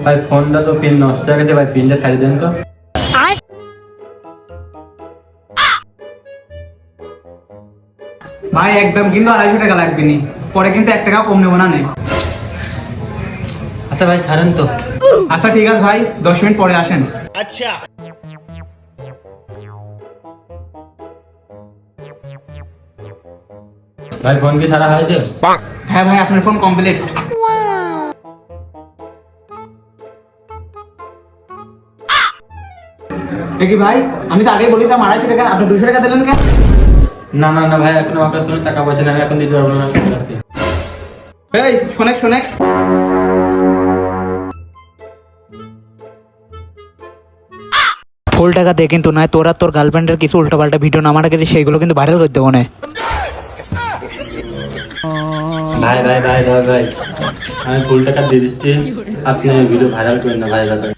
ভাই ফোনটা তো পিন নষ্ট হয়ে গেছে, ভাই পিনটা সারিয়ে দেন তো। ভাই একদম কিন্তু 250 টাকা লাগবে নি, পরে কিন্তু 1 টাকা কম নেবো না নে। আচ্ছা ভাই ছাড়েন তো। আচ্ছা ঠিক আছে ভাই, 10 মিনিট পরে আসেন। अच्छा। ভাই ফোন কি সারা হয়েছে? হ্যাঁ ভাই, আপনার ফোন কমপ্লিট। দেখি ভাই, আমি তো আগেই বলেছিলাম 250 টাকা, আপনি 200 টাকা দিলেন কেন? না না না ভাই, এখন আমার কাছে কোনো টাকা পয়সা নেই, আমি এখন দিতে পারবো না। এই শোনেক শোনেক, ফুল টাকা দে কিন্তু, নয় তোর আর তোর গার্লফ্রেন্ডের কিছু উল্টোপাল্টা ভিডিও নামাটা গেছে, সেইগুলো কিন্তু ভাইরাল করে দেবো না। ভাই ভাই ভাই ভাই ভাই, আমি ফুল টাকা দিয়ে দিচ্ছি, আপনি ভিডিও ভাইরাল করেন না ভাই ভাই।